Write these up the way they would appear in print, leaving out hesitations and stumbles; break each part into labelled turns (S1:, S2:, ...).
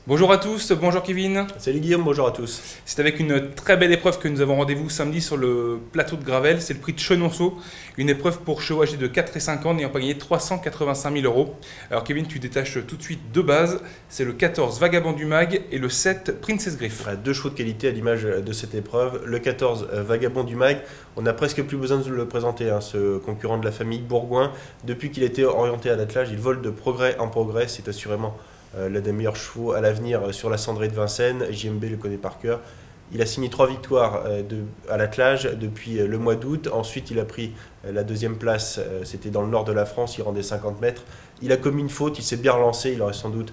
S1: Bonjour à tous, bonjour Kevin.
S2: Salut Guillaume, bonjour à tous.
S1: C'est avec une très belle épreuve que nous avons rendez-vous samedi sur le plateau de Gravel. C'est le prix de Chenonceau, une épreuve pour chevaux âgés de 4 et 5 ans n'ayant pas gagné 385 000 €. Alors Kevin, tu détaches tout de suite deux bases. C'est le 14 Vagabond du Mag et le 7 Princess Griff.
S2: Deux chevaux de qualité à l'image de cette épreuve. Le 14 Vagabond du Mag, on n'a presque plus besoin de le présenter, ce concurrent de la famille Bourgoin. Depuis qu'il était orienté à l'attelage, il vole de progrès en progrès. C'est assurément l'un des meilleurs chevaux à l'avenir sur la cendrée de Vincennes. JMB le connaît par cœur. Il a signé 3 victoires à l'attelage depuis le mois d'août. Ensuite, il a pris la deuxième place. C'était dans le nord de la France. Il rendait 50 mètres. Il a commis une faute. Il s'est bien relancé. Il aurait sans doute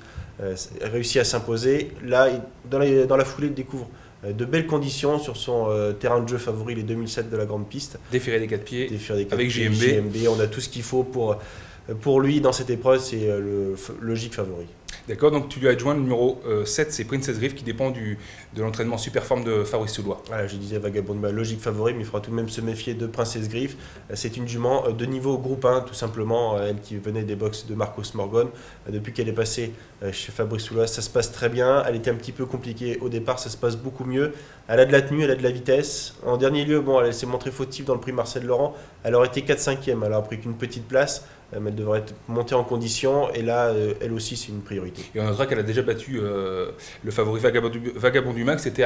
S2: réussi à s'imposer. Là, dans la foulée, il découvre de belles conditions sur son terrain de jeu favori, les 2007 de la grande piste.
S1: Déféré des 4 pieds, avec
S2: JMB. On a tout ce qu'il faut pour lui dans cette épreuve. C'est le logique favori.
S1: D'accord, donc tu lui as adjoint le numéro 7, c'est Princess Griff qui dépend de l'entraînement super forme de Fabrice Soulois.
S2: Voilà, je disais Vagabond, logique favori, mais il faudra tout de même se méfier de Princess Griff. C'est une jument de niveau groupe 1, tout simplement, elle qui venait des box de Marcos Morgan. Depuis qu'elle est passée chez Fabrice Soulois, ça se passe très bien. Elle était un petit peu compliquée au départ, ça se passe beaucoup mieux. Elle a de la tenue, elle a de la vitesse. En dernier lieu, elle s'est montrée fautive dans le prix Marcel Laurent. Elle aurait été 4/5e, elle a pris qu'une petite place. Elle devrait être montée en condition et là, elle aussi, c'est une priorité.
S1: Et on notera qu'elle a déjà battu le favori Vagabond du Mag, c'était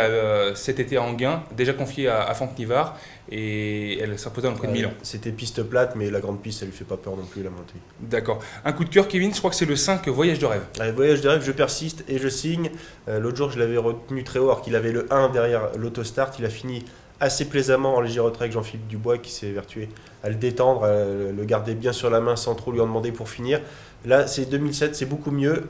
S1: cet été à Anguin, déjà confié à Franck Nivard, et elle s'imposait dans le prix de Milan.
S2: C'était piste plate, mais la grande piste, ça ne lui fait pas peur non plus, la montée.
S1: D'accord. Un coup de cœur, Kevin, je crois que c'est le 5 Voyage de rêve.
S2: Voyage de rêve, je persiste et je signe. L'autre jour, je l'avais retenu très haut, alors qu'il avait le 1 derrière l'autostart. Il a fini assez plaisamment en léger retrait avec Jean-Philippe Dubois qui s'est évertué à le détendre, à le garder bien sur la main sans trop lui en demander pour finir. Là, c'est 2007, c'est beaucoup mieux.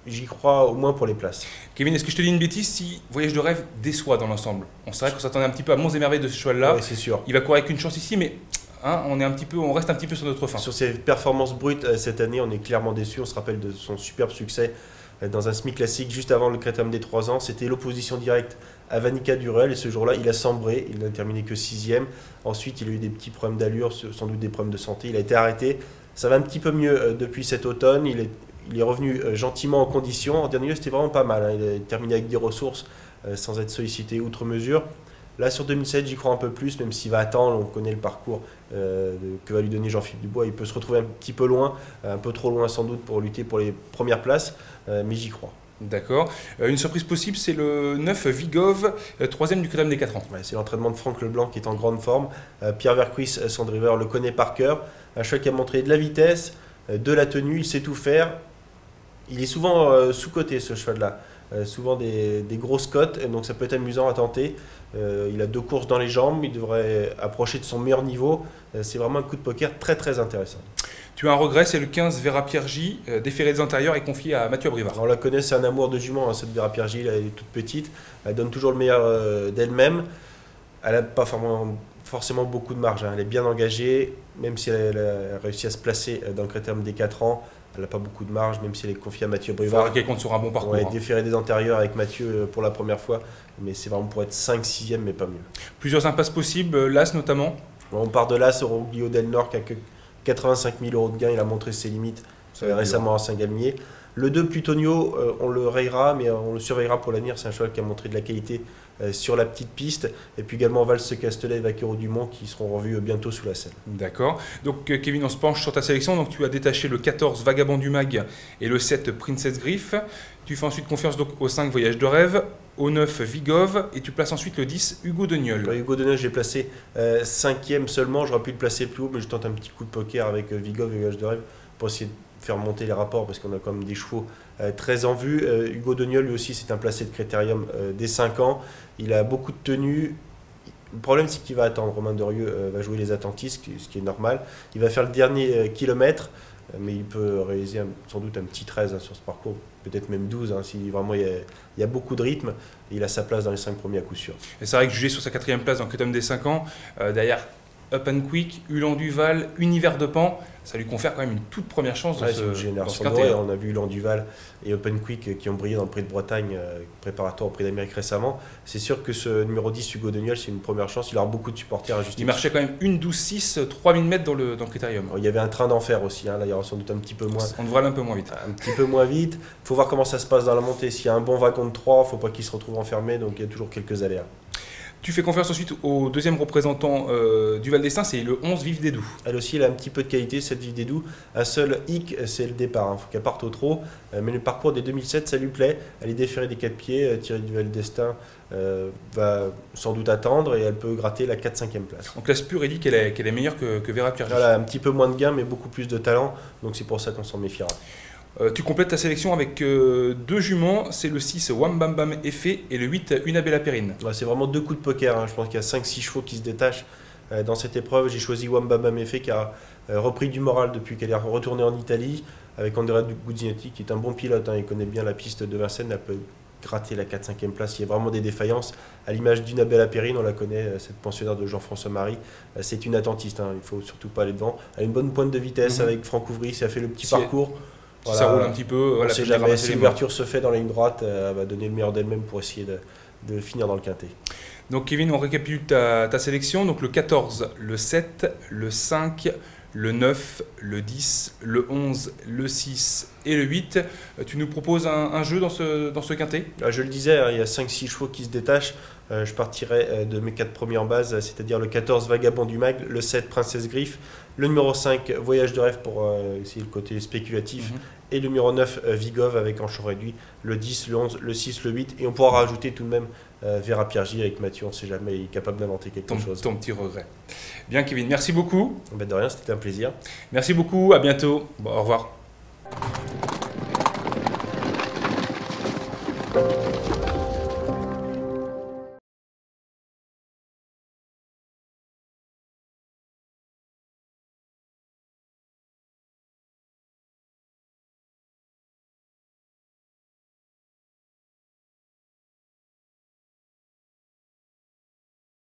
S2: J'y crois au moins pour les places.
S1: Kevin, est-ce que je te dis une bêtise si Voyage de rêve déçoit dans l'ensemble? On savait qu'on s'attendait un petit peu à Monts et Merveilles de ce cheval-là.
S2: Oui, c'est sûr.
S1: Il va courir avec une chance ici, mais on reste un petit peu sur notre fin.
S2: Sur ses performances brutes cette année, on est clairement déçu. On se rappelle de son superbe succès dans un semi classique juste avant le Critérium des 3 ans. C'était l'opposition directe à Vanica Durel et ce jour-là, il a sombré. Il n'a terminé que 6e. Ensuite, il a eu des petits problèmes d'allure, sans doute des problèmes de santé. Il a été arrêté. Ça va un petit peu mieux depuis cet automne. Il est revenu gentiment en condition. En dernier lieu, c'était vraiment pas mal. Il a terminé avec des ressources sans être sollicité outre mesure. Là, sur 2007, j'y crois un peu plus, même s'il va attendre. On connaît le parcours que va lui donner Jean-Philippe Dubois. Il peut se retrouver un petit peu loin, un peu trop loin sans doute pour lutter pour les premières places, mais j'y crois.
S1: D'accord. Une surprise possible, c'est le 9 Vigov, 3e du Critérium des 4 ans.
S2: Ouais, c'est l'entraînement de Franck Leblanc qui est en grande forme. Pierre Vercuis, son driver, le connaît par cœur. Un cheval qui a montré de la vitesse, de la tenue, il sait tout faire. Il est souvent sous-coté, ce cheval-là. Souvent des grosses cotes, et donc ça peut être amusant à tenter. Il a 2 courses dans les jambes, il devrait approcher de son meilleur niveau. C'est vraiment un coup de poker très très intéressant.
S1: Tu as un regret, c'est le 15 Vera Piergi, déféré des antérieurs et confié à Mathieu Abrivard.
S2: On la connaît, c'est un amour de jument, cette Vera Piergi, elle est toute petite, elle donne toujours le meilleur d'elle-même. Elle n'a pas forcément beaucoup de marge, elle est bien engagée, même si elle a réussi à se placer dans le Critérium des 4 ans. Elle n'a pas beaucoup de marge, même si elle est confiée à Mathieu Abrivard.
S1: Qu'elle compte sur un bon parcours.
S2: Ouais, déféré des antérieurs avec Mathieu pour la première fois, mais c'est vraiment pour être 5-6e, mais pas mieux.
S1: Plusieurs impasses possibles, l'As notamment.
S2: On part de l'As, Roglio del Nord qui a que 85 000 € de gain, il a montré ses limites récemment à Saint-Galmier. Le 2 Plutonio, on le rayera, mais on le surveillera pour l'avenir. C'est un cheval qui a montré de la qualité sur la petite piste. Et puis également Valse Castelet et Vaquero Dumont qui seront revus bientôt sous la selle.
S1: D'accord. Donc Kevin, on se penche sur ta sélection. Donc tu as détaché le 14 Vagabond du Mag et le 7 Princess Griff. Tu fais ensuite confiance donc au 5 Voyage de rêve, au 9 Vigov et tu places ensuite le 10 Hugo de Nieul.
S2: Hugo de Nieul, j'ai placé 5e seulement. J'aurais pu le placer plus haut, mais je tente un petit coup de poker avec Vigov et Voyage de rêve pour essayer de faire monter les rapports parce qu'on a quand même des chevaux très en vue. Hugo de Nieul, lui aussi, c'est un placé de Critérium des 5 ans. Il a beaucoup de tenue. Le problème, c'est qu'il va attendre. Romain Derieux va jouer les attentistes, ce qui est normal. Il va faire le dernier kilomètre, mais il peut réaliser sans doute un petit 13 sur ce parcours, peut-être même 12, si vraiment il y a beaucoup de rythme. Et il a sa place dans les 5 premiers à coup sûr.
S1: Et c'est vrai que jugé sur sa 4e place dans le Critérium des 5 ans, derrière Up and Quick, Ulan Duval, Univers de Pan, ça lui confère quand même une toute première chance
S2: C'est une
S1: dans
S2: génération
S1: ce
S2: dorée.
S1: quintet.
S2: On a vu Ulan Duval et Open Quick qui ont brillé dans le Prix de Bretagne, préparatoire au Prix d'Amérique récemment. C'est sûr que ce numéro 10, Hugo Deniel, c'est une première chance. Il aura beaucoup de supporters à juste
S1: Il
S2: titre.
S1: marchait quand même une 12-6, 3000 mètres dans le critérium.
S2: Il y avait un train d'enfer aussi. Là, il y aura sans doute un petit peu moins.
S1: On devrait aller un peu moins vite.
S2: Un petit peu moins vite. Il faut voir comment ça se passe dans la montée. S'il y a un bon wagon de 3, il ne faut pas qu'il se retrouve enfermé. Donc il y a toujours quelques aléas.
S1: Tu fais confiance ensuite au deuxième représentant du Val d'Estaing, c'est le 11 Vive des Doux.
S2: Elle aussi, elle a un petit peu de qualité, cette Vive des Doux. Un seul hic, c'est le départ. Il faut qu'elle parte au trot. Mais le parcours des 2007, ça lui plaît. Elle est déférée des 4 pieds. Thierry du Val d'Estaing va sans doute attendre et elle peut gratter la 4-5e place.
S1: Donc Classe Pure, il dit qu'elle est meilleure que Vera Piergi.
S2: Voilà, un petit peu moins de gains, mais beaucoup plus de talent. Donc c'est pour ça qu'on s'en méfiera.
S1: Tu complètes ta sélection avec deux juments, c'est le 6 Wam Bam Bam Effet et le 8 Una Bella Perrine.
S2: Ouais, c'est vraiment deux coups de poker. Je pense qu'il y a 5-6 chevaux qui se détachent dans cette épreuve. J'ai choisi Wam Bam Bam Effet qui a repris du moral depuis qu'elle est retournée en Italie avec Andrea Guzzinetti qui est un bon pilote. Il connaît bien la piste de Vincennes. Elle peut gratter la 4-5e place. Il y a vraiment des défaillances. À l'image d'Una Bella Perrine, on la connaît, cette pensionnaire de Jean-François Marie. C'est une attentiste. Il ne faut surtout pas aller devant. Elle a une bonne pointe de vitesse avec Franck Ouvry. Ça fait le petit parcours.
S1: Voilà, ça roule un petit peu.
S2: On ne sait jamais si l'ouverture se fait dans la ligne droite, elle va donner le meilleur d'elle-même pour essayer de finir dans le quintet.
S1: Donc Kevin, on récapitule ta sélection. Donc le 14, le 7, le 5, le 9, le 10, le 11, le 6 et le 8. Tu nous proposes un jeu dans ce quintet?
S2: Je le disais, il y a 5-6 chevaux qui se détachent. Je partirai de mes 4 premiers en base, c'est-à-dire le 14 Vagabond du Mag, le 7 Princesse Griffe, le numéro 5 Voyage de rêve pour essayer le côté spéculatif, et le numéro 9 Vigov avec enchant réduit, le 10, le 11, le 6, le 8, et on pourra rajouter tout de même Vera Piergi avec Mathieu, on ne sait jamais, il est capable d'inventer quelque chose.
S1: Ton petit regret. Bien Kevin, merci beaucoup.
S2: De rien, c'était un plaisir.
S1: Merci beaucoup, à bientôt. Bon, au revoir.